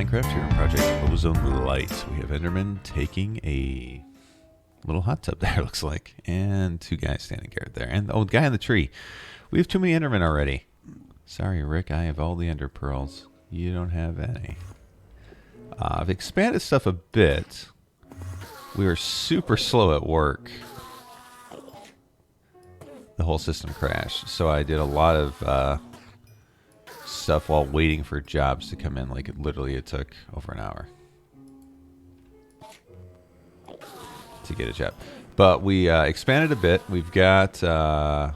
Minecraft here in Project Ozone LITE. We have Enderman taking a little hot tub there, looks like. And two guys standing there. And the old guy in the tree. We have too many Endermen already. Sorry, Rick, I have all the Ender Pearls. You don't have any. I've expanded stuff a bit. We were super slow at work. The whole system crashed. So I did a lot of stuff while waiting for jobs to come in. Like, it took over an hour to get a job. But we expanded a bit. We've got a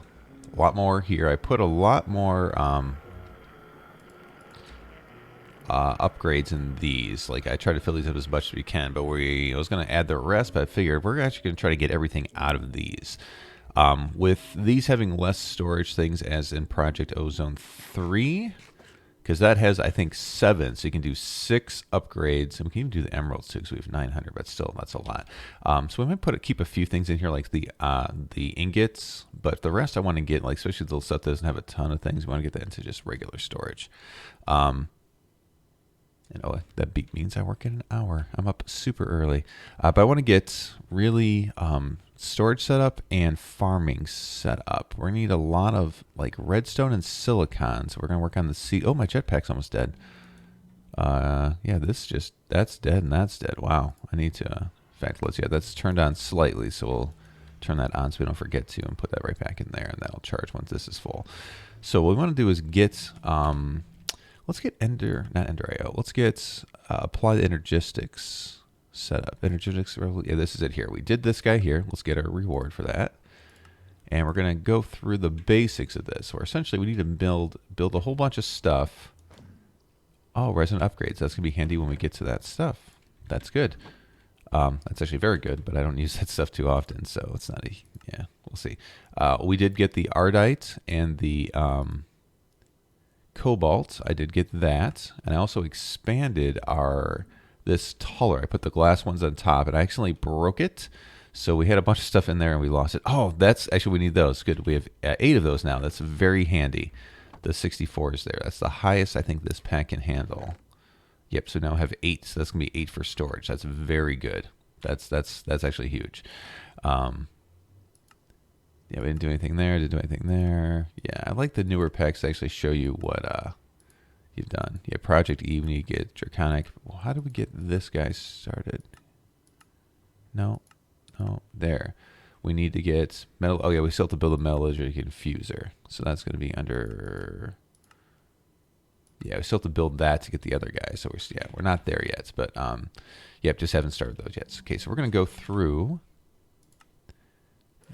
lot more here. I put a lot more upgrades in these. Like, I try to fill these up as much as we can, but I was going to add the rest, but I figured we're actually going to try to get everything out of these. With these having less storage things as in Project Ozone 3, because that has, I think, 7, so you can do 6 upgrades, and we can even do the emeralds too, because we have 900, but still, that's a lot. So we might keep a few things in here, like the ingots, but the rest I want to get, like, especially the little stuff that doesn't have a ton of things, we want to get that into just regular storage. And oh, that beat means I work in an hour. I'm up super early. But I want to get really storage set up and farming set up. We're going to need a lot of like redstone and silicon. So we're going to work on the seed. Oh, my jetpack's almost dead. Yeah, that's dead and that's dead. Wow. I need to, in fact, that's turned on slightly. So we'll turn that on so we don't forget to and put that right back in there. And that'll charge once this is full. So what we want to do is get... let's get not Ender IO. Let's get Applied Energistics set up. Energistics, yeah, this is it here. We did this guy here. Let's get our reward for that. And we're going to go through the basics of this. Where essentially we need to build a whole bunch of stuff. Oh, resin upgrades. That's going to be handy when we get to that stuff. That's good. That's actually very good, but I don't use that stuff too often, so it's not yeah, we'll see. We did get the Ardite and the... Cobalt, I did get that, and I also expanded this taller. I put the glass ones on top, and I accidentally broke it, so we had a bunch of stuff in there and we lost it. Oh, that's actually, we need those. Good, we have 8 of those now. That's very handy. The 64 is there. That's the highest I think this pack can handle. Yep. So now I have 8. So that's gonna be 8 for storage. That's very good. That's actually huge. Yeah, we didn't do anything there. Didn't do anything there. Yeah, I like the newer packs to actually show you what you've done. Yeah, Project Even, you get Draconic. Well, how do we get this guy started? No, there. We need to get metal. Oh yeah, we still have to build a metallurgic infuser. So that's going to be under. Yeah, we still have to build that to get the other guy. So we're not there yet, but yep, just haven't started those yet. Okay, so we're going to go through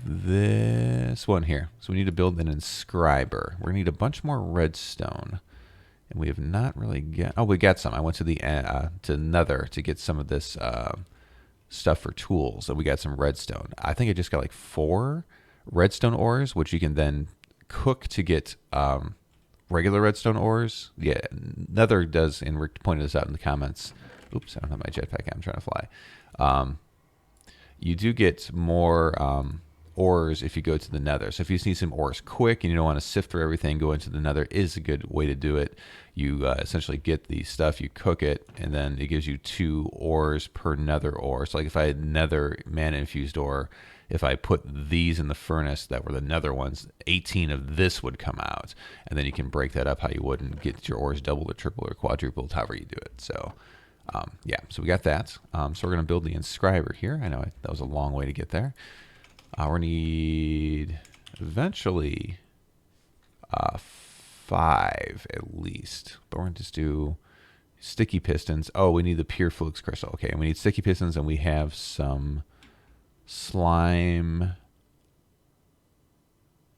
this one here. So we need to build an inscriber. We're gonna need a bunch more redstone, and we have not really got. Oh, we got some. I went to the to Nether to get some of this stuff for tools, and we got some redstone. I think I just got like 4 redstone ores, which you can then cook to get regular redstone ores. Yeah, Nether does, and Rick pointed this out in the comments. Oops, I don't have my jetpack. I'm trying to fly. You do get more ores if you go to the Nether. So if you just need some ores quick and you don't want to sift through everything, go into the Nether is a good way to do it. You essentially get the stuff, you cook it, and then it gives you 2 ores per Nether ore. So like if I had Nether mana infused ore, if I put these in the furnace that were the Nether ones, 18 of this would come out. And then you can break that up how you would and get your ores doubled or tripled or quadrupled, however you do it. So yeah, so we got that. So we're going to build the inscriber here. I know that was a long way to get there. We're going to need eventually 5 at least. But we're going to just do sticky pistons. Oh, we need the pure flux crystal. Okay, and we need sticky pistons, and we have some slime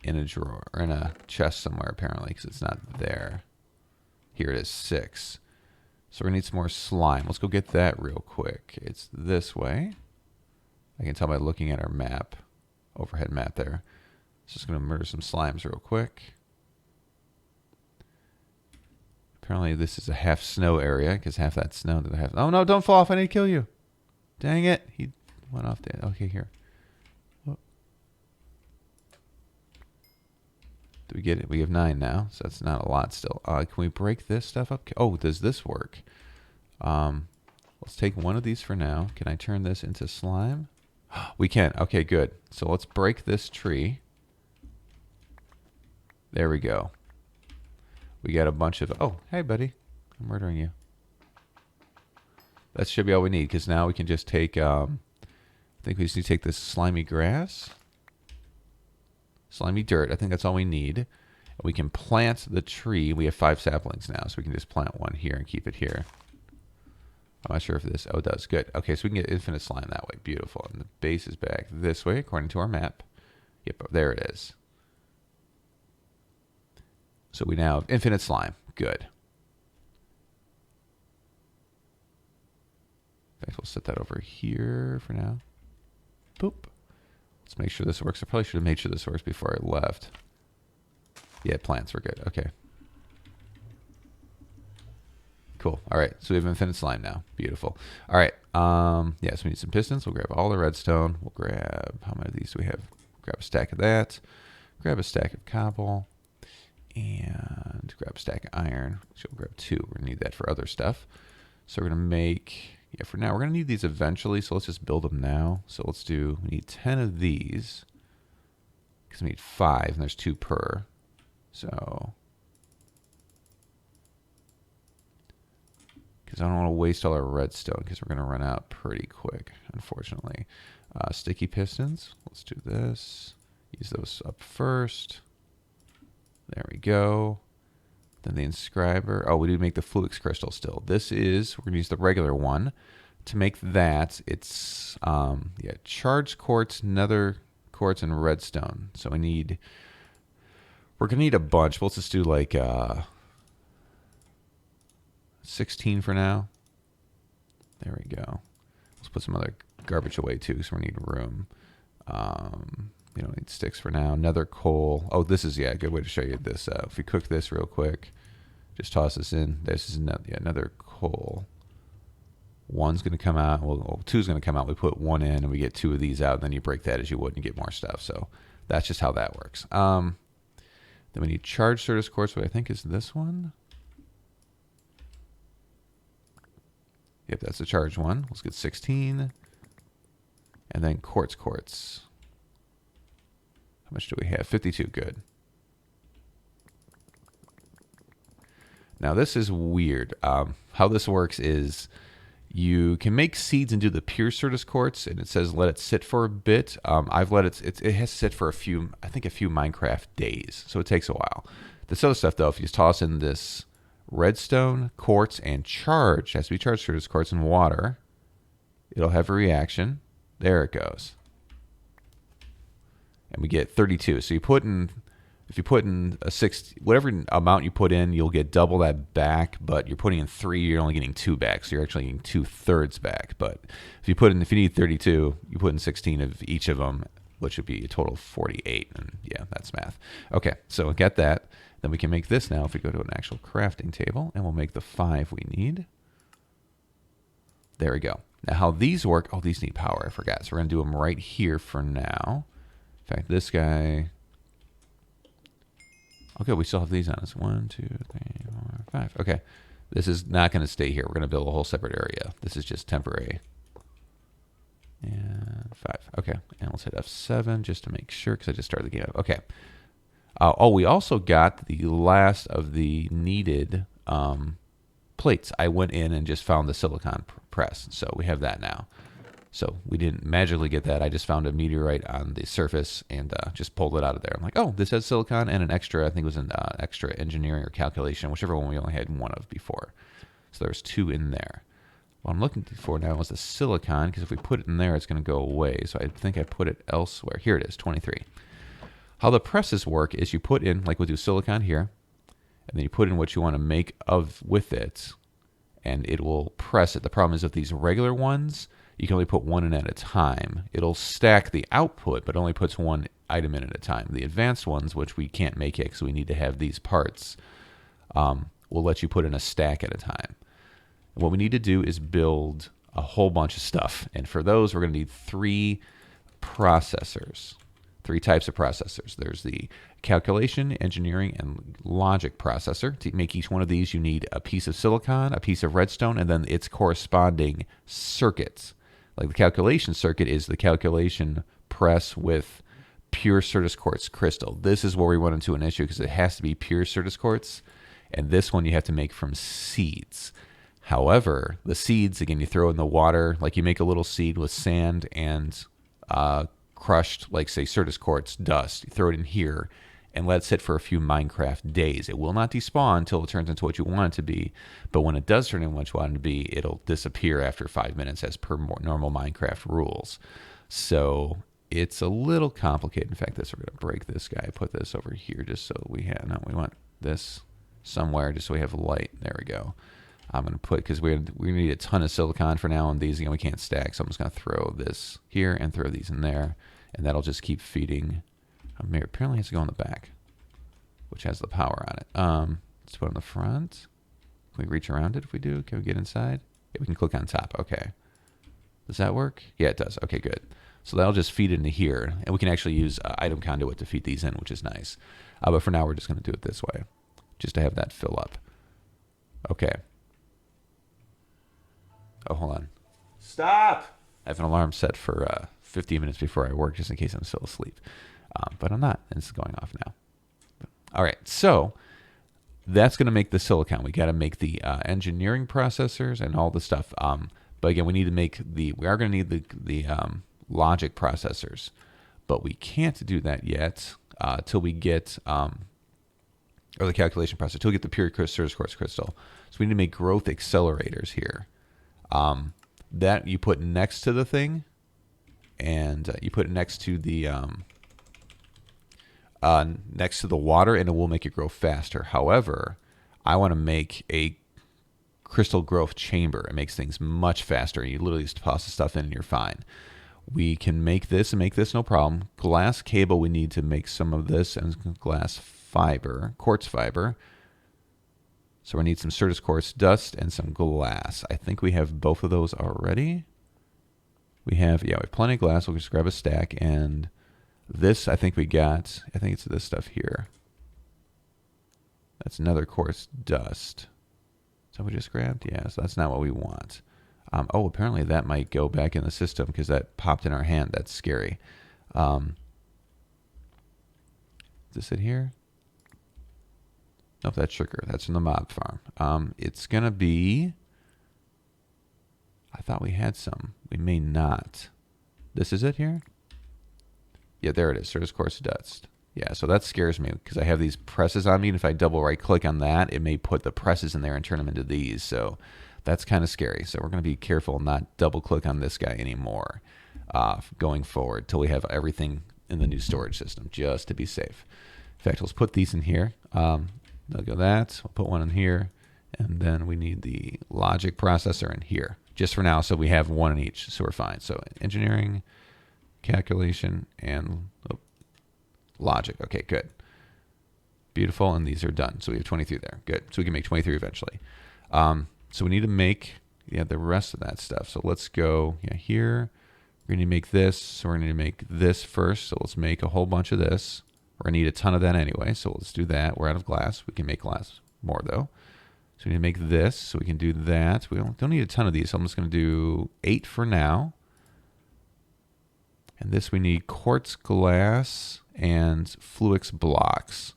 in a drawer, or in a chest somewhere apparently, because it's not there. Here it is, 6. So we're going to need some more slime. Let's go get that real quick. It's this way. I can tell by looking at our map. Overhead map there. Just going to murder some slimes real quick. Apparently this is a half snow area, because half that snow that I have. Oh no, don't fall off. I need to kill you. Dang it. He went off there. Okay, here. Oh. Do we get it? We have 9 now, so that's not a lot still. Can we break this stuff up? Oh, does this work? Let's take one of these for now. Can I turn this into slime? We can. Okay, good. So let's break this tree. There we go. We got a bunch of... Oh, hey, buddy. I'm murdering you. That should be all we need, because now we can just take... I think we just need to take this slimy grass. Slimy dirt. I think that's all we need. We can plant the tree. We have 5 saplings now, so we can just plant one here and keep it here. I'm not sure if this... Oh, it does. Good. Okay, so we can get infinite slime that way. Beautiful. And the base is back this way, according to our map. Yep, there it is. So we now have infinite slime. Good. In fact, we'll set that over here for now. Boop. Let's make sure this works. I probably should have made sure this works before I left. Yeah, plants were good. Okay. Cool. All right. So we have infinite slime now. Beautiful. All right. Yeah, so we need some pistons. We'll grab all the redstone. We'll grab... How many of these do we have? Grab a stack of that. Grab a stack of cobble. And grab a stack of iron. So we'll grab 2. We're going to need that for other stuff. So we're going to make... Yeah, for now, we're going to need these eventually. So let's just build them now. So let's do... We need 10 of these. Because we need 5, and there's 2 per. So... Because I don't want to waste all our redstone, because we're going to run out pretty quick, unfortunately. Sticky pistons. Let's do this. Use those up first. There we go. Then the inscriber. Oh, we do make the Fluix crystal still. This is, we're going to use the regular one. To make that, it's yeah, charged quartz, nether quartz, and redstone. So we're going to need a bunch. Let's just do like 16 for now. There we go. Let's put some other garbage away too, so we need room. We don't need sticks for now. Nether coal. Oh, this is, yeah, a good way to show you this. If we cook this real quick, just toss this in. This is another coal. 1's going to come out. Well, 2's going to come out. We put 1 in, and we get 2 of these out. And then you break that as you would, and you get more stuff. So that's just how that works. Then we need charged Certus quartz, what I think is this one. Yep, that's the charged one. Let's get 16. And then quartz. How much do we have? 52. Good. Now, this is weird. How this works is you can make seeds and do the pure Certus quartz, and it says let it sit for a bit. I've let it has to sit for a few Minecraft days, so it takes a while. This other stuff, though, if you just toss in this redstone, quartz, and charge, has to be charged Certus quartz and water, it'll have a reaction. There it goes. And we get 32. So if you put in a 6, whatever amount you put in, you'll get double that back. But you're putting in 3, you're only getting 2 back. So you're actually getting 2/3 back. But if you need 32, you put in 16 of each of them, which would be a total of 48. And yeah, that's math. Okay, so we'll get that. Then we can make this now if we go to an actual crafting table, and we'll make the 5 we need. There we go. Now how these work, oh, these need power, I forgot. So we're going to do them right here for now. In fact, this guy, okay, we still have these on us. 1, 2, 3, 4, 5. Okay, this is not going to stay here. We're going to build a whole separate area. This is just temporary. And 5. Okay, and let's hit F7 just to make sure, because I just started the game up. Okay. Oh, we also got the last of the needed plates. I went in and just found the silicon press, so we have that now. So we didn't magically get that. I just found a meteorite on the surface and just pulled it out of there. I'm like, oh, this has silicon and an extra, I think it was an extra engineering or calculation, whichever one we only had 1 of before. So there's 2 in there. What I'm looking for now is the silicon, because if we put it in there, it's going to go away. So I think I put it elsewhere. Here it is, 23. How the presses work is you put in, like we'll do silicon here, and then you put in what you want to make with it, and it will press it. The problem is with these regular ones, you can only put 1 in at a time. It'll stack the output, but only puts 1 item in at a time. The advanced ones, which we can't make yet because we need to have these parts, will let you put in a stack at a time. And what we need to do is build a whole bunch of stuff. And for those, we're going to need 3 processors. three types of processors. There's the calculation, engineering, and logic processor. To make each one of these, you need a piece of silicon, a piece of redstone, and then its corresponding circuits. Like the calculation circuit is the calculation press with pure Certus quartz crystal. This is where we run into an issue because it has to be pure Certus quartz, and this one you have to make from seeds. However, the seeds, again, you throw in the water, like you make a little seed with sand and crushed, like say Certus quartz dust. You throw it in here and let it sit for a few Minecraft days. It will not despawn until it turns into what you want it to be, but when it does turn into what you want it to be, it'll disappear after 5 minutes as per normal Minecraft rules. So it's a little complicated. In fact, we're going to break this guy, put this over here just so we want this somewhere just so we have light. There we go. I'm going to put, because we need a ton of silicon for now, and these, we can't stack, so I'm just going to throw this here and throw these in there, and that'll just keep feeding. Apparently it has to go on the back, which has the power on it. Let's put it on the front. Can we reach around it if we do? Can we get inside? Yeah, we can click on top. Okay. Does that work? Yeah, it does. Okay, good. So that'll just feed into here, and we can actually use item conduit to feed these in, which is nice. But for now, we're just going to do it this way, just to have that fill up. Okay. Oh, hold on. Stop! I have an alarm set for 15 minutes before I work, just in case I'm still asleep. But I'm not, and it's going off now. All right, so that's going to make the silicon. We got to make the engineering processors and all the stuff. But again, we are going to need the logic processors, but we can't do that yet till we get or the calculation processor till we get the pure Certus quartz crystal. So we need to make growth accelerators here. That you put next to the thing, and you put it next to the water, and it will make it grow faster. However, I want to make a crystal growth chamber. It makes things much faster. You literally just toss the stuff in and you're fine. We can make this and make this no problem. Glass cable, we need to make some of this, and glass fiber, quartz fiber. So we need some Certus quartz dust and some glass. I think we have both of those already. We have plenty of glass. We'll just grab a stack, and this I think it's this stuff here. That's another quartz dust. So we just grabbed? Yeah, so that's not what we want. Oh, apparently that might go back in the system because that popped in our hand. That's scary. Is this it here? Nope, that's sugar. That's from the mob farm. It's going to be... I thought we had some. We may not. This is it here? Yeah, there it is. Certus quartz dust. Yeah, so that scares me because I have these presses on me, and if I double right click on that, it may put the presses in there and turn them into these. So that's kind of scary. So we're going to be careful and not double click on this guy anymore going forward till we have everything in the new storage system, just to be safe. In fact, let's put these in here. They'll go that. We'll put one in here, and then we need the logic processor in here just for now, so we have one in each, so we're fine. So engineering, calculation, and logic. Okay, good. Beautiful, and these are done. So we have 23 there. Good. So we can make 23 eventually. So we need to make the rest of that stuff. So let's go here. We're going to make this. So we're going to make this first. So let's make a whole bunch of this. We're going to need a ton of that anyway. So let's do that. We're out of glass. We can make glass more, though. So we need to make this. So we can do that. We don't need a ton of these. So I'm just going to do 8 for now. And this we need quartz glass and Fluix blocks.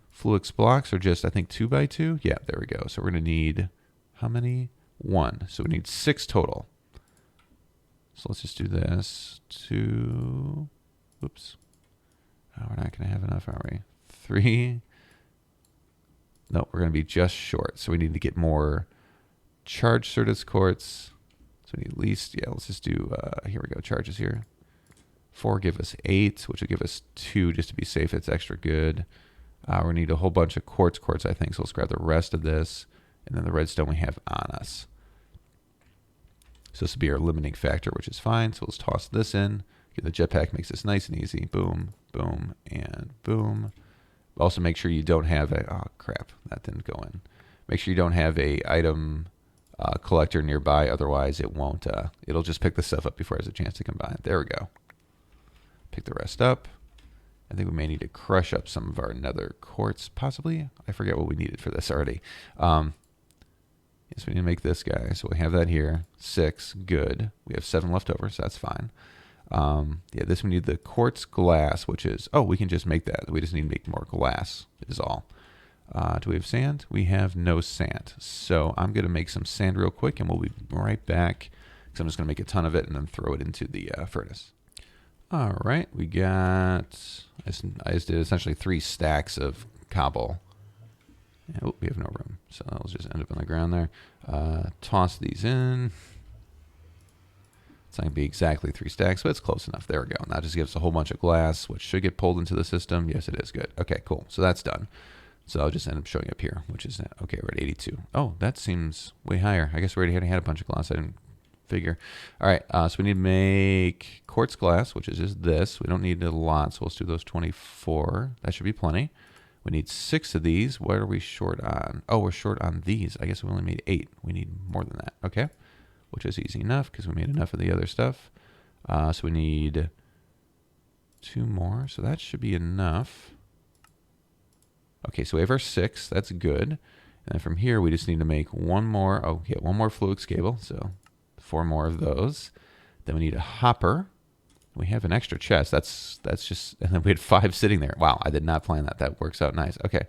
Fluix blocks are just, I think, 2x2. Yeah, there we go. So we're going to need, how many? 1. So we need 6 total. So let's just do this. 2. Oops. Oh, we're not going to have enough, are we? 3. No, we're going to be just short. So we need to get more charged Certus quartz. So we need at least, let's just do, here we go, charges here. 4 give us 8, which will give us 2 just to be safe. It's extra good. We need a whole bunch of quartz, I think. So let's grab the rest of this, and then the redstone we have on us. So this will be our limiting factor, which is fine. So let's toss this in. Get the jetpack, makes this nice and easy. Boom, boom, and boom. Also make sure you don't have a, oh crap, that didn't go in. Make sure you don't have a item collector nearby, otherwise it won't, it'll just pick the stuff up before it has a chance to combine. There we go. Pick the rest up. I think we may need to crush up some of our nether quartz, possibly. I forget what we needed for this already. Yes, we need to make this guy. So we have that here. 6, good. We have 7 left over, so that's fine. Yeah, this we need the quartz glass, which is, oh, we can just make that. We just need to make more glass is all. Do we have sand? We have no sand. So I'm going to make some sand real quick, and we'll be right back, because I'm just going to make a ton of it and then throw it into the furnace. All right, we got, I just did essentially 3 stacks of cobble. Oh, we have no room, so that'll just end up on the ground there. Toss these in. It's not going to be exactly 3 stacks, but it's close enough. There we go. And that just gives us a whole bunch of glass, which should get pulled into the system. Yes, it is. Good. Okay, cool. So that's done. So I'll just end up showing up here, which is, okay, we're at 82. Oh, that seems way higher. I guess we already had a bunch of glass. I didn't figure. All right, so we need to make quartz glass, which is just this. We don't need a lot, so let's do those 24. That should be plenty. We need 6 of these. What are we short on? Oh, we're short on these. I guess we only made 8. We need more than that. Okay, which is easy enough because we made enough of the other stuff. So we need 2 more. So that should be enough. Okay, so we have our 6. That's good. And then from here, we just need to make 1 more. Oh, yeah, 1 more fluix cable. So 4 more of those. Then we need a hopper. We have an extra chest. That's just, and then we had 5 sitting there. Wow, I did not plan that. That works out nice. Okay.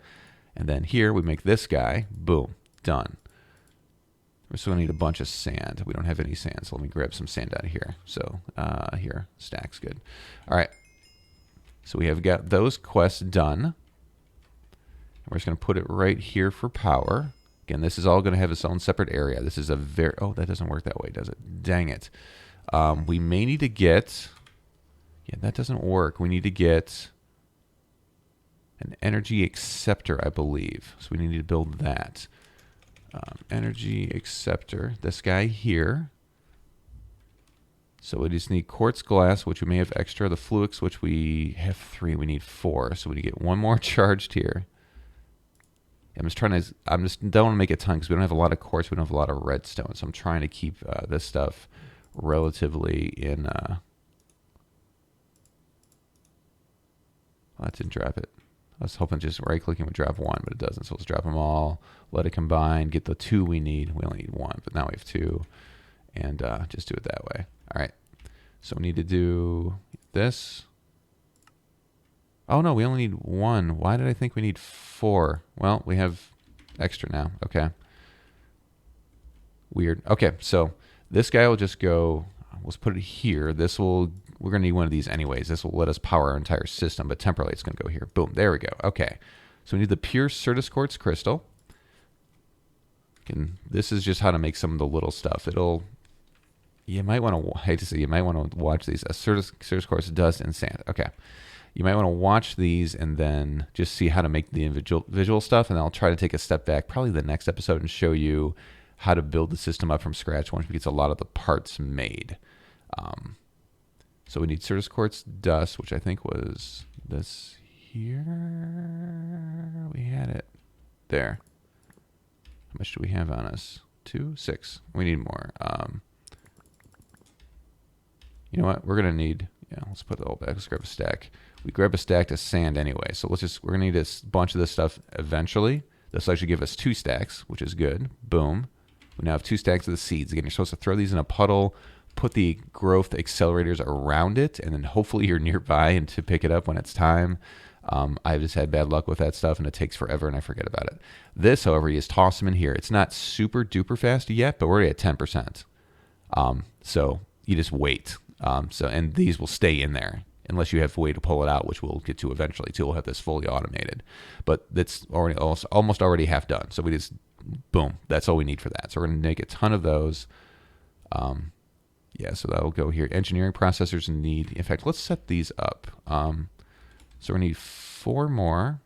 And then here we make this guy. Boom. Done. We're still going to need a bunch of sand. We don't have any sand, so let me grab some sand out of here. So here, stacks, good. All right. So we have got those quests done. We're just going to put it right here for power. Again, this is all going to have its own separate area. This is a very, oh, that doesn't work that way, does it? Dang it. We may need to get, yeah, that doesn't work. We need to get an energy acceptor, I believe. So we need to build that. Energy acceptor, this guy here. So we just need quartz glass, which we may have extra. The fluix, which we have 3, we need 4. So we need to get 1 more charged here. I'm just trying to, don't want to make a ton because we don't have a lot of quartz, we don't have a lot of redstone. So I'm trying to keep this stuff relatively in, well, that didn't drop it. I was hoping just right clicking would drop 1, but it doesn't. So let's drop them all, let it combine, get the 2 we need. We only need 1, but now we have 2, and just do it that way. All right. So we need to do this. Oh no, we only need 1. Why did I think we need 4? Well, we have extra now. Okay. Weird. Okay, so this guy will just go, let's put it here. This will, we're going to need one of these anyways. This will let us power our entire system, but temporarily it's going to go here. Boom, there we go. Okay, so we need the pure Certus quartz crystal. And this is just how to make some of the little stuff. It'll, you might want to, I hate to say, you might want to watch these. Certus quartz, dust, and sand. Okay. You might want to watch these and then just see how to make the individual visual stuff. And I'll try to take a step back, probably the next episode, and show you how to build the system up from scratch once we get a lot of the parts made. So we need Certus quartz dust, which I think was this here. We had it there. How much do we have on us? 2, 6. We need more. You know what? We're going to need, yeah, let's put it all back. Let's grab a stack. We grab a stack of sand anyway. So let's just, we're going to need a bunch of this stuff eventually. This will actually give us 2 stacks, which is good. Boom. We now have 2 stacks of the seeds. Again, you're supposed to throw these in a puddle, put the growth accelerators around it, and then hopefully you're nearby and to pick it up when it's time. I've just had bad luck with that stuff, and it takes forever, and I forget about it. This, however, you just toss them in here. It's not super duper fast yet, but we're already at 10%. So you just wait. And these will stay in there unless you have a way to pull it out, which we'll get to eventually too. We'll have this fully automated, but that's already almost already half done. So we just, boom, that's all we need for that. So we're going to make a ton of those. Yeah, so that'll go here. Engineering processors need, in fact, let's set these up. So we need 4 more.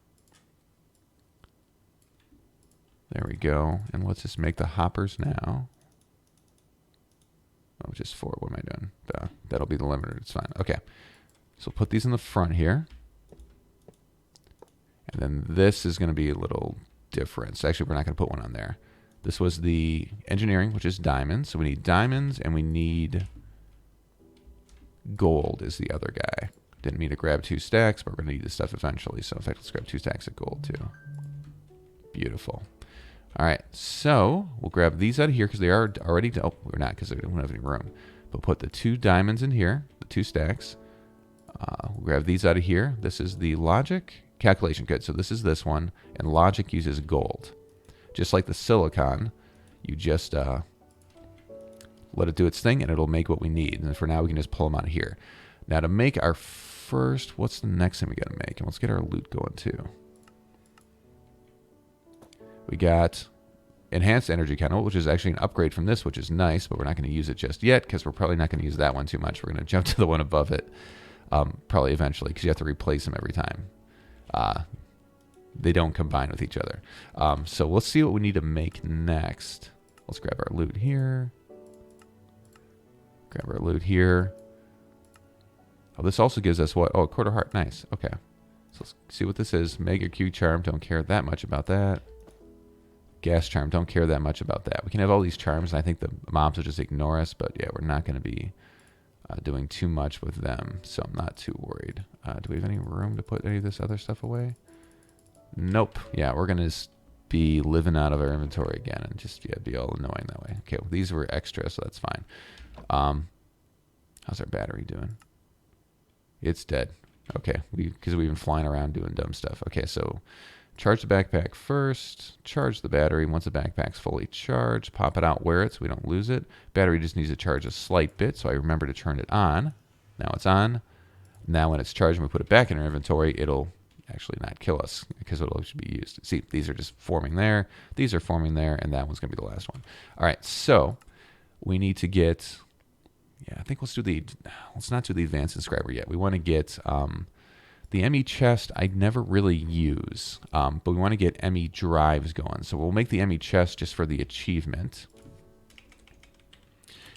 There we go. And let's just make the hoppers now. Oh, just 4. What am I doing? That'll be the limiter. It's fine. Okay. So put these in the front here. And then this is going to be a little different. So actually, we're not going to put one on there. This was the engineering, which is diamonds. So we need diamonds, and we need gold is the other guy. Didn't mean to grab 2 stacks, but we're going to need this stuff eventually. So in fact, let's grab 2 stacks of gold too. Beautiful. All right, so we'll grab these out of here because they are already, oh, we're not because they don't have any room. But put the 2 diamonds in here, the 2 stacks. We'll grab these out of here. This is the logic calculation. Good, so this is this one, and logic uses gold. Just like the silicon, you just let it do its thing and it'll make what we need. And for now, we can just pull them out of here. Now to make our first, what's the next thing we got to make? And let's get our loot going too. We got enhanced energy chemical, which is actually an upgrade from this, which is nice, but we're not going to use it just yet because we're probably not going to use that one too much. We're going to jump to the one above it probably eventually because you have to replace them every time. They don't combine with each other. So let's see what we need to make next. Let's grab our loot here. Grab our loot here. Oh, this also gives us what? Oh, a quarter heart. Nice. Okay. So let's see what this is. Mega Q charm. Don't care that much about that. Gas charm. Don't care that much about that. We can have all these charms, and I think the mobs will just ignore us. But yeah, we're not going to be doing too much with them, so I'm not too worried. Do we have any room to put any of this other stuff away? Nope. Yeah, we're going to just be living out of our inventory again and just be all annoying that way. Okay, well, these were extra, so that's fine. How's our battery doing? It's dead. Okay, because we've been flying around doing dumb stuff. Okay, so charge the backpack first, charge the battery. Once the backpack's fully charged, pop it out, wear it so we don't lose it. Battery just needs to charge a slight bit, so I remember to turn it on. Now it's on. Now when it's charged and we put it back in our inventory, it'll actually not kill us because it'll actually be used. See, these are just forming there. These are forming there, and that one's going to be the last one. All right, so we need to get, yeah, I think let's not do the advanced inscriber yet. We want to get the ME chest I never really use, but we want to get ME drives going. So we'll make the ME chest just for the achievement.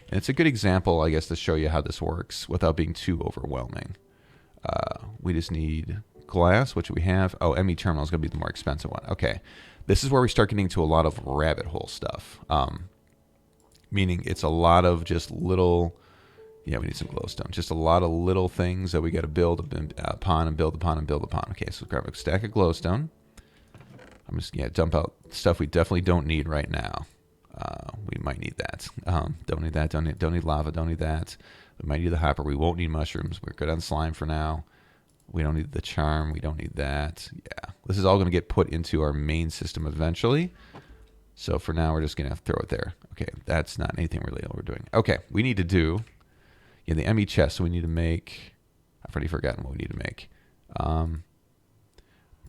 And it's a good example, I guess, to show you how this works without being too overwhelming. We just need glass, which we have. Oh, ME terminal is going to be the more expensive one. Okay. This is where we start getting to a lot of rabbit hole stuff. Meaning it's a lot of just little, yeah, we need some glowstone. Just a lot of little things that we got to build upon and build upon and build upon. Okay, so grab a stack of glowstone. I'm just, yeah, dump out stuff we definitely don't need right now. We might need that. Don't need that. Don't need lava. Don't need that. We might need the hopper. We won't need mushrooms. We're good on slime for now. We don't need the charm. We don't need that. Yeah, this is all going to get put into our main system eventually. So for now, we're just going to throw it there. Okay, that's not anything really what we're doing. Okay, we need to do, yeah, the ME chest. So we need to make, I've already forgotten what we need to make.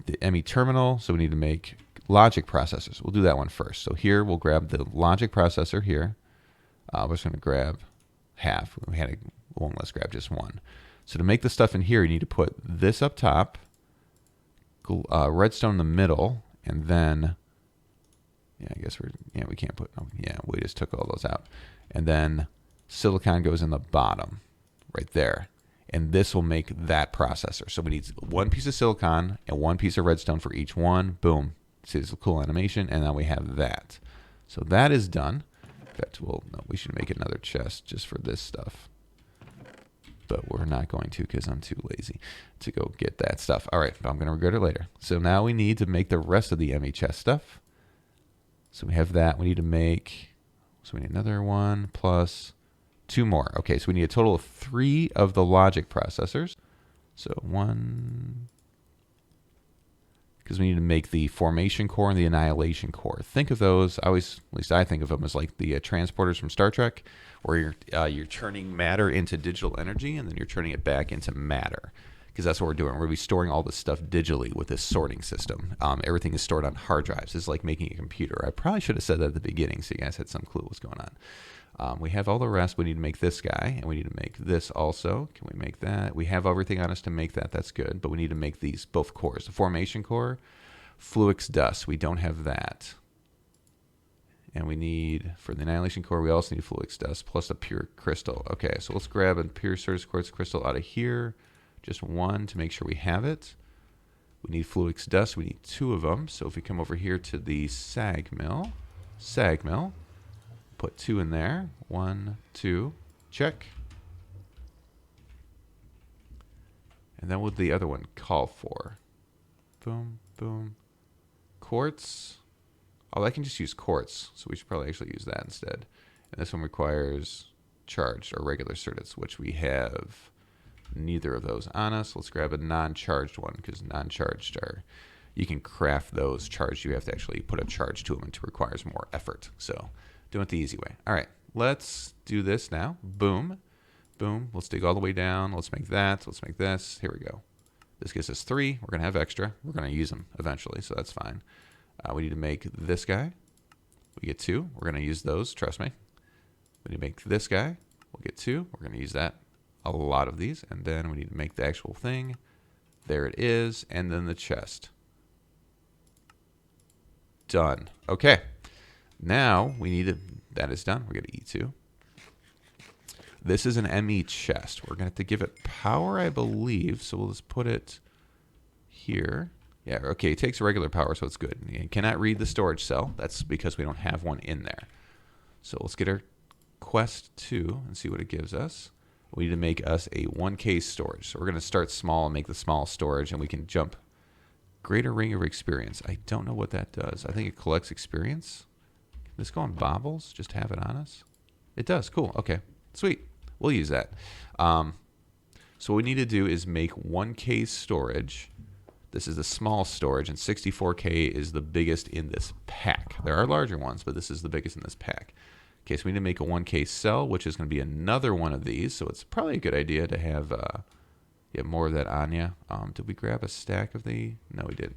The ME terminal. So we need to make logic processors. We'll do that one first. So here we'll grab the logic processor here. We're just going to grab half. We had one, let's grab just one. So to make the stuff in here, you need to put this up top, redstone in the middle, and then, yeah, I guess we can't put, oh, yeah, we just took all those out. And then silicon goes in the bottom, right there. And this will make that processor. So we need one piece of silicon and one piece of redstone for each one. Boom. See this cool animation, and now we have that. So that is done. In fact, we should make another chest just for this stuff. But we're not going to because I'm too lazy to go get that stuff. All right, but I'm going to regret it later. So now we need to make the rest of the ME chest stuff. So we have that. We need to make, so we need another one plus 2 more. Okay, so we need a total of 3 of the logic processors. So 1, because we need to make the formation core and the annihilation core. Think of those, at least I think of them as like the transporters from Star Trek, where you're turning matter into digital energy and then you're turning it back into matter. Because that's what we're doing. We're going to be storing all this stuff digitally with this sorting system. Everything is stored on hard drives. It's like making a computer. I probably should have said that at the beginning so you guys had some clue what's going on. We have all the rest. We need to make this guy, and we need to make this also. Can we make that? We have everything on us to make that. That's good. But we need to make these both cores. The formation core, Fluix dust. We don't have that. And we need, for the annihilation core, we also need Fluix dust plus a pure crystal. Okay, so let's grab a pure surface quartz crystal out of here. Just one to make sure we have it. We need Fluix dust. We need 2 of them. So if we come over here to the sag mill, put 2 in there. 1, 2, check. And then what would the other one call for? Boom, boom. Quartz. Oh, I can just use quartz, so we should probably actually use that instead. And this one requires charged or regular certits, which we have neither of those on us. Let's grab a non-charged one, because non-charged are, you can craft those. Charged, you have to actually put a charge to them, and it requires more effort. So doing it the easy way. All right, let's do this now. Boom, boom. Let's dig all the way down. Let's make that. Let's make this. Here we go. This gives us 3. We're going to have extra. We're going to use them eventually, so that's fine. We need to make this guy. We get 2. We're going to use those, trust me. We need to make this guy. We'll get 2. We're going to use that. A lot of these. And then we need to make the actual thing. There it is. And then the chest. Done. Okay. Now we need to, that is done. We're going to E2. This is an ME chest. We're going to have to give it power, I believe. So we'll just put it here. Yeah, okay, it takes regular power, so it's good. You cannot read the storage cell. That's because we don't have one in there. So let's get our quest 2 and see what it gives us. We need to make us a 1K storage. So we're going to start small and make the small storage, and we can jump greater ring of experience. I don't know what that does. I think it collects experience. Can this go on bobbles? Just have it on us? It does. Cool. Okay. Sweet. We'll use that. So what we need to do is make 1K storage. This is the small storage, and 64K is the biggest in this pack. There are larger ones, but this is the biggest in this pack. Okay, so we need to make a 1K cell, which is going to be another one of these. So it's probably a good idea to have more of that on you. Did we grab a stack of the? No, we didn't.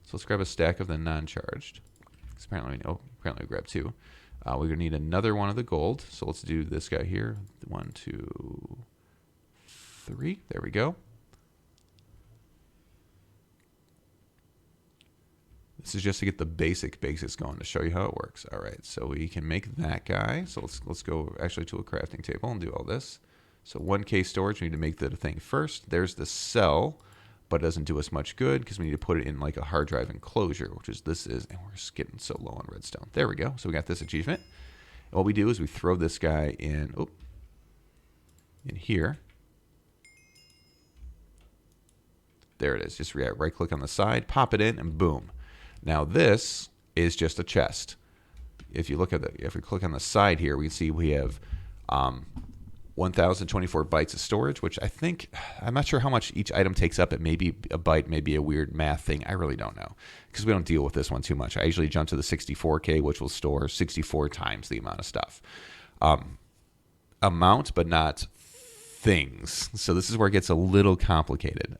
So let's grab a stack of the non-charged. Apparently we grabbed 2. We're going to need another one of the gold. So let's do this guy here. 1, 2, 3. There we go. This is just to get the basics going to show you how it works. All right, so we can make that guy. So let's go actually to a crafting table and do all this. So 1K storage, we need to make the thing first. There's the cell, but it doesn't do us much good because we need to put it in like a hard drive enclosure, which is this is, and we're just getting so low on redstone. There we go. So we got this achievement. And what we do is we throw this guy in here. There it is. Just right click on the side, pop it in, and boom. Now this is just a chest. If you look at if we click on the side here, we can see we have 1,024 bytes of storage, which I think, I'm not sure how much each item takes up. It may be a byte, maybe a weird math thing. I really don't know because we don't deal with this one too much. I usually jump to the 64K, which will store 64 times the amount of stuff. Amount, but not things. So this is where it gets a little complicated.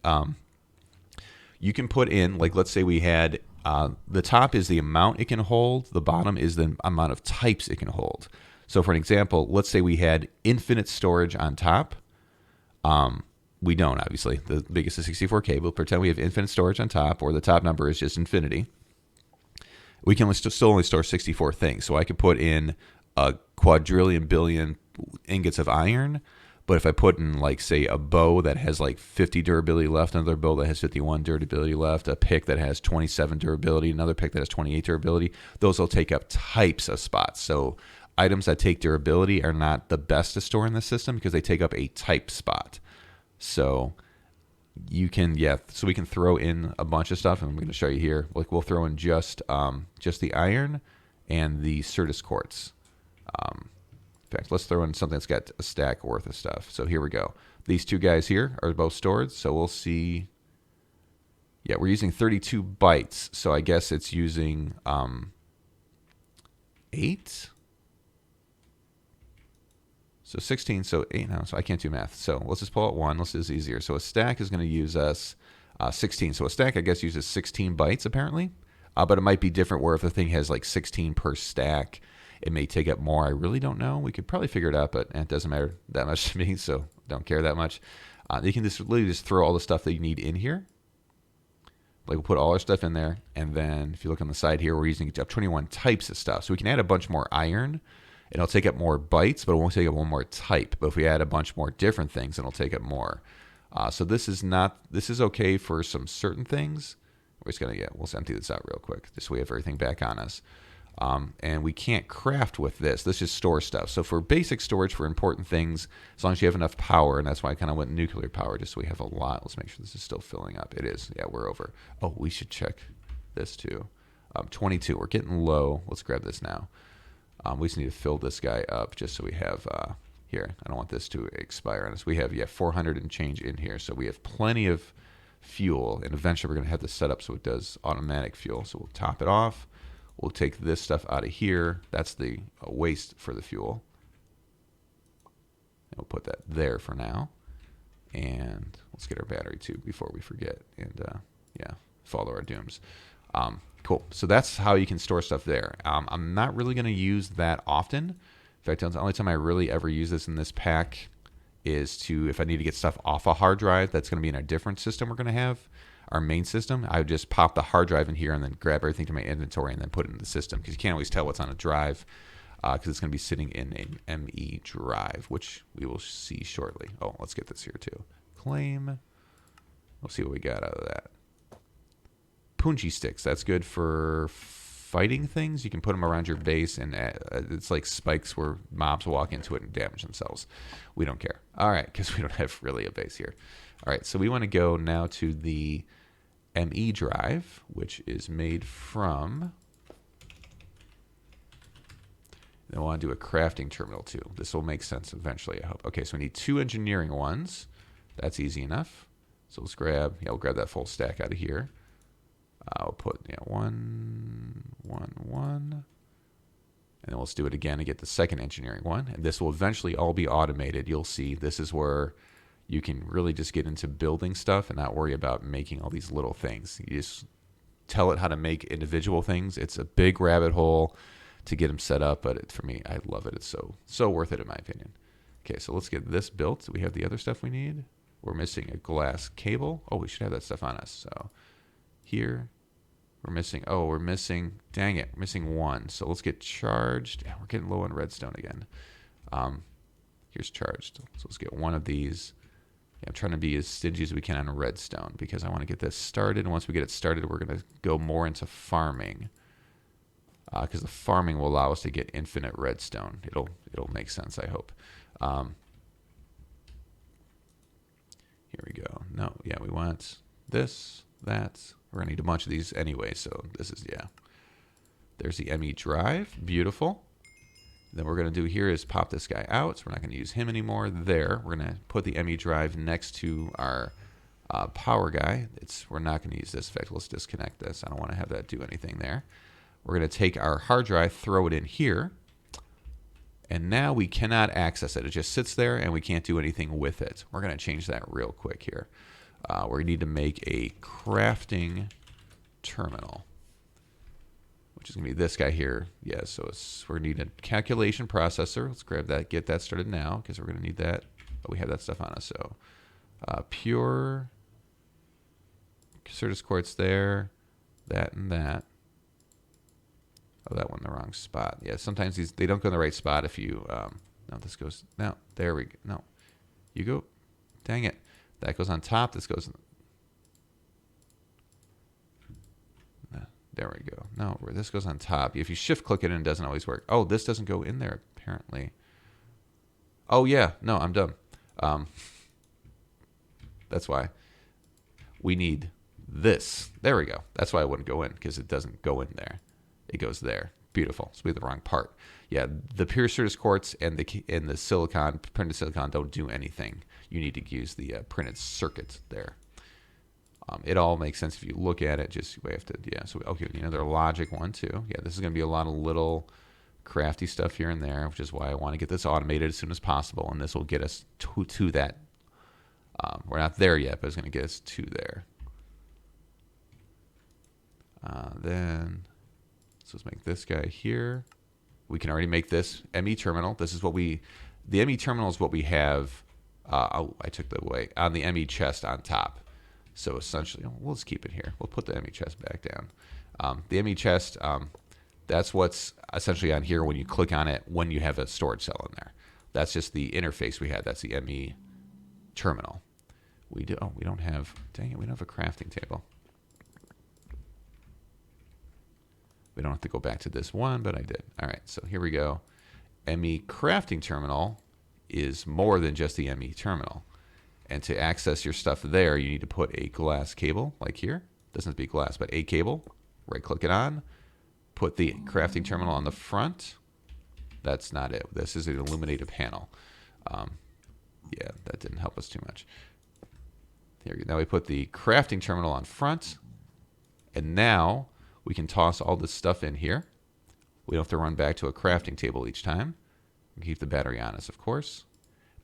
You can put in, like, let's say we had, the top is the amount it can hold. The bottom is the amount of types it can hold. So for an example, let's say we had infinite storage on top. We don't, obviously. The biggest is 64K. We'll pretend we have infinite storage on top, or the top number is just infinity. We can still only store 64 things. So I could put in a quadrillion billion ingots of iron. But if I put in, like, say, a bow that has, like, 50 durability left, another bow that has 51 durability left, a pick that has 27 durability, another pick that has 28 durability, those will take up types of spots. So items that take durability are not the best to store in the system because they take up a type spot. So you can, so we can throw in a bunch of stuff, and I'm going to show you here. Like, we'll throw in just the iron and the Certus quartz. In fact, let's throw in something that's got a stack worth of stuff. So here we go. These two guys here are both stored. So we'll see. Yeah, we're using 32 bytes. So I guess it's using 8. So 16, so 8 now. So I can't do math. So let's just pull out 1. Let's do this easier. So a stack is going to use us 16. So a stack, I guess, uses 16 bytes apparently. But it might be different where if the thing has like 16 per stack, it may take up more. I really don't know. We could probably figure it out, but it doesn't matter that much to me, so don't care that much. You can just literally just throw all the stuff that you need in here. Like, we'll put all our stuff in there, and then if you look on the side here, we're using 21 types of stuff. So we can add a bunch more iron, and it'll take up more bytes, but it won't take up one more type. But if we add a bunch more different things, it'll take up more. So this is okay for some certain things. We're just gonna we'll empty this out real quick, just so we have everything back on us. And we can't craft with this. This just stores stuff. So for basic storage for important things, as long as you have enough power, and that's why I kind of went nuclear power, just so we have a lot. Let's make sure this is still filling up. It is. Yeah, we're over. Oh, we should check this too. 22. We're getting low. Let's grab this now. We just need to fill this guy up just so we have here. I don't want this to expire on us. We have 400 and change in here, so we have plenty of fuel, and eventually we're going to have this set up so it does automatic fuel. So we'll top it off. We'll take this stuff out of here. That's the waste for the fuel. And we'll put that there for now. And let's get our battery too before we forget. And yeah, follow our dooms. Cool. So that's how you can store stuff there. I'm not really going to use that often. In fact, the only time I really ever use this in this pack is to, if I need to get stuff off a hard drive that's going to be in a different system we're going to have, our main system, I would just pop the hard drive in here and then grab everything to my inventory and then put it in the system, because you can't always tell what's on a drive because it's going to be sitting in an ME drive, which we will see shortly. Oh, let's get this here too. Claim. We'll see what we got out of that. Punji sticks. That's good for fighting things. You can put them around your base, and it's like spikes where mobs will walk into it and damage themselves. We don't care. All right, because we don't have really a base here. All right, so we want to go now to the ME drive, which is made from... Then we'll want to do a crafting terminal too. This will make sense eventually, I hope. Okay, so we need 2 engineering ones. That's easy enough. So let's grab, we'll grab that full stack out of here. I'll put 1, 1, 1. And then let's do it again to get the second engineering one. And this will eventually all be automated. You'll see this is where you can really just get into building stuff and not worry about making all these little things. You just tell it how to make individual things. It's a big rabbit hole to get them set up, but for me, I love it. It's so worth it in my opinion. Okay, so let's get this built. We have the other stuff we need. We're missing a glass cable. Oh, we should have that stuff on us. So here we're missing, dang it, we're missing 1. So let's get charged. We're getting low on redstone again. Here's charged. So let's get 1 of these. I'm trying to be as stingy as we can on redstone because I want to get this started. And once we get it started, we're going to go more into farming because the farming will allow us to get infinite redstone. It'll make sense, I hope. Here we go. No, we want this, that. We're going to need a bunch of these anyway, so this is, There's the ME drive. Beautiful. Then what we're going to do here is pop this guy out, so we're not going to use him anymore. There. We're going to put the ME drive next to our power guy. We're not going to use this. In fact, let's disconnect this. I don't want to have that do anything there. We're going to take our hard drive, throw it in here, and now we cannot access it. It just sits there, and we can't do anything with it. We're going to change that real quick here. We need to make a crafting terminal, which is going to be this guy here. Yeah, so we're going to need a calculation processor. Let's grab that, get that started now, because we're going to need that. But we have that stuff on us. So pure Certus quartz there, that and that. Oh, that one in the wrong spot. Yeah, sometimes they don't go in the right spot if you... no, this goes... No, there we go. No. You go... Dang it. That goes on top. This goes... There we go. No, this goes on top. If you shift-click it, it doesn't always work. Oh, this doesn't go in there, apparently. Oh, yeah. No, I'm done. That's why. We need this. There we go. That's why it wouldn't go in, because it doesn't go in there. It goes there. Beautiful. So we have the wrong part. Yeah, the pure Certus quartz and the silicon, printed silicon, don't do anything. You need to use the printed circuit there. It all makes sense if you look at it. Just we have to, So okay, another logic one too. Yeah, this is going to be a lot of little crafty stuff here and there, which is why I want to get this automated as soon as possible, and this will get us to that. We're not there yet, but it's going to get us to there. Then. So let's make this guy here. We can already make this ME terminal. This is what the ME terminal is what we have. I took the away on the ME chest on top. So essentially, we'll just keep it here. We'll put the ME chest back down. The ME chest, that's what's essentially on here when you click on it when you have a storage cell in there. That's just the interface we had. That's the ME terminal. We don't have, dang it, we don't have a crafting table. We don't have to go back to this one, but I did. All right, so here we go. ME crafting terminal is more than just the ME terminal. And to access your stuff there, you need to put a glass cable, like here. Doesn't have to be glass, but a cable. Right-click it on. Put the crafting terminal on the front. That's not it. This is an illuminated panel. Yeah, that didn't help us too much. Here, now we put the crafting terminal on front. And now we can toss all this stuff in here. We don't have to run back to a crafting table each time. We keep the battery on us, of course.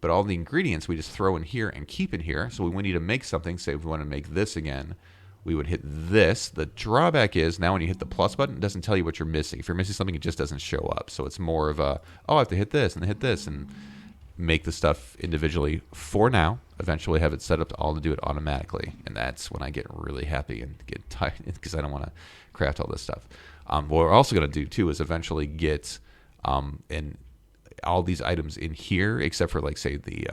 But all the ingredients we just throw in here and keep in here. So when we need to make something, say if we want to make this again, we would hit this. The drawback is now when you hit the plus button, it doesn't tell you what you're missing. If you're missing something, it just doesn't show up. So it's more of a, oh, I have to hit this and make the stuff individually for now. Eventually have it set up to all to do it automatically. And that's when I get really happy and get tired because I don't want to craft all this stuff. What we're also going to do too is eventually get all these items in here, except for like say the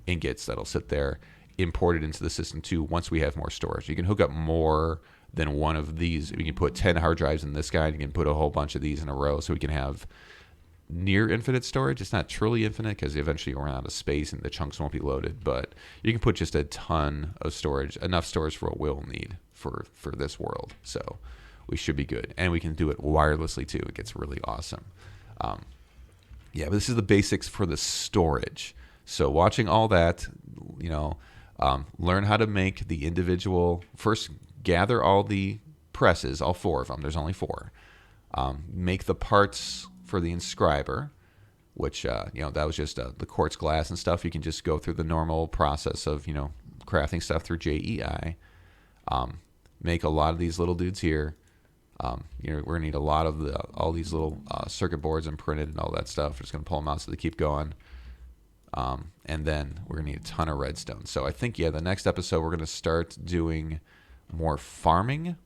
ingots that'll sit there, imported into the system too once we have more storage. You can hook up more than one of these. We can put 10 hard drives in this guy, and you can put a whole bunch of these in a row, so we can have near infinite storage. It's not truly infinite because eventually you'll run out of space and the chunks won't be loaded, but you can put just a ton of storage, enough storage for what we'll need for this world. So we should be good, and we can do it wirelessly too. It gets really awesome. Yeah, but this is the basics for the storage. So watching all that, you know, learn how to make the individual, first gather all the presses, all 4 of them. There's only 4. Make the parts for the inscriber, which, you know, that was just the quartz glass and stuff. You can just go through the normal process of, you know, crafting stuff through JEI. Make a lot of these little dudes here. You know, we're gonna need a lot of all these little circuit boards and printed and all that stuff. We're just gonna pull them out so they keep going. And then we're gonna need a ton of redstone. So I think, yeah, the next episode we're gonna start doing more farming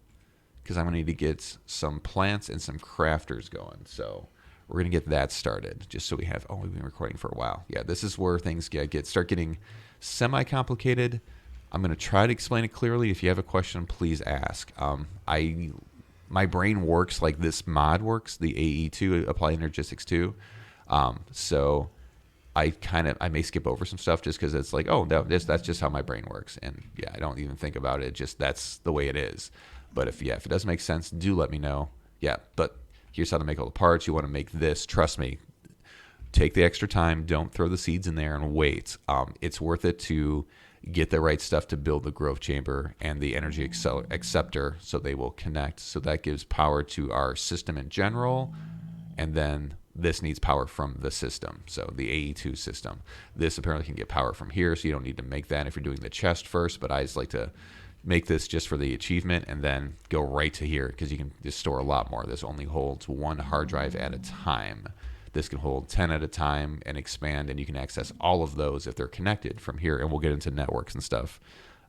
because I'm gonna need to get some plants and some crafters going. So we're gonna get that started just so we have. Oh, we've been recording for a while. Yeah, this is where things start getting semi-complicated. I'm gonna try to explain it clearly. If you have a question, please ask. My brain works like this mod works, the AE2, Applied Energistics 2. So I may skip over some stuff just because it's like, oh, that's just how my brain works. And yeah, I don't even think about it. Just that's the way it is. But if it doesn't make sense, do let me know. Yeah, but here's how to make all the parts. You want to make this. Trust me. Take the extra time. Don't throw the seeds in there and wait. It's worth it to get the right stuff to build the growth chamber and the energy acceptor so they will connect. So that gives power to our system in general. And then this needs power from the system. So the AE2 system. This apparently can get power from here, so you don't need to make that if you're doing the chest first. But I just like to make this just for the achievement and then go right to here because you can just store a lot more. This only holds 1 hard drive at a time. This can hold 10 at a time and expand, and you can access all of those if they're connected from here. And we'll get into networks and stuff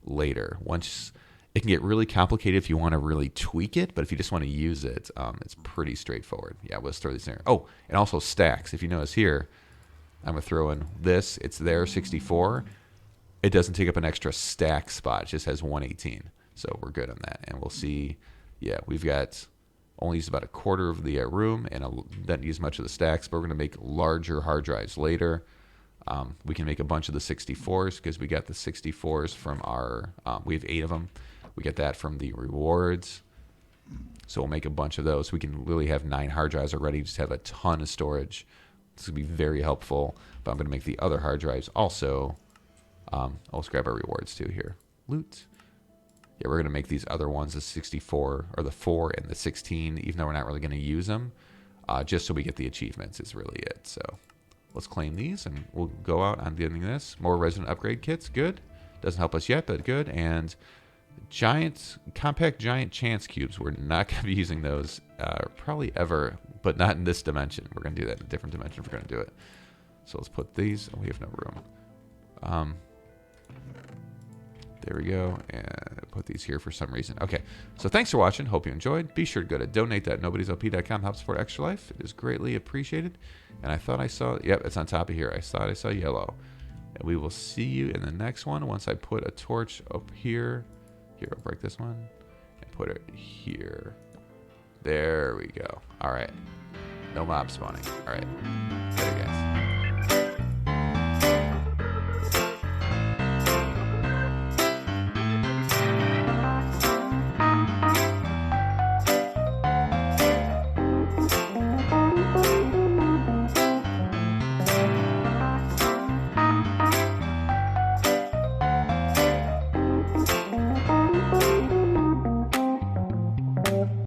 later. Once it can get really complicated if you want to really tweak it, but if you just want to use it, it's pretty straightforward. Yeah, let's throw these in there. Oh, and also stacks. If you notice here, I'm going to throw in this. It's there, 64. It doesn't take up an extra stack spot. It just has 118. So we're good on that. And we'll see, yeah, we've got only used about a quarter of the room and didn't use much of the stacks, but we're going to make larger hard drives later. We can make a bunch of the 64s because we got the 64s from our, we have 8 of them. We get that from the rewards. So we'll make a bunch of those. We can really have 9 hard drives already, just have a ton of storage. This would be very helpful. But I'm going to make the other hard drives also. Let's grab our rewards too here. Loot. Yeah, we're going to make these other ones, the 64, or the 4 and the 16, even though we're not really going to use them, just so we get the achievements is really it. So let's claim these, and we'll go out on getting this. More resident upgrade kits, good. Doesn't help us yet, but good. And compact giant chance cubes. We're not going to be using those probably ever, but not in this dimension. We're going to do that in a different dimension if we're going to do it. So let's put these. Oh, we have no room. There we go, and put these here for some reason. Okay, so thanks for watching. Hope you enjoyed. Be sure to go to donate.nobodiesop.com. Help support Extra Life. It is greatly appreciated. And I thought I saw, yep, it's on top of here. I thought I saw yellow. And we will see you in the next one once I put a torch up here. Here, I'll break this one and put it here. There we go. All right. No mob spawning. All right.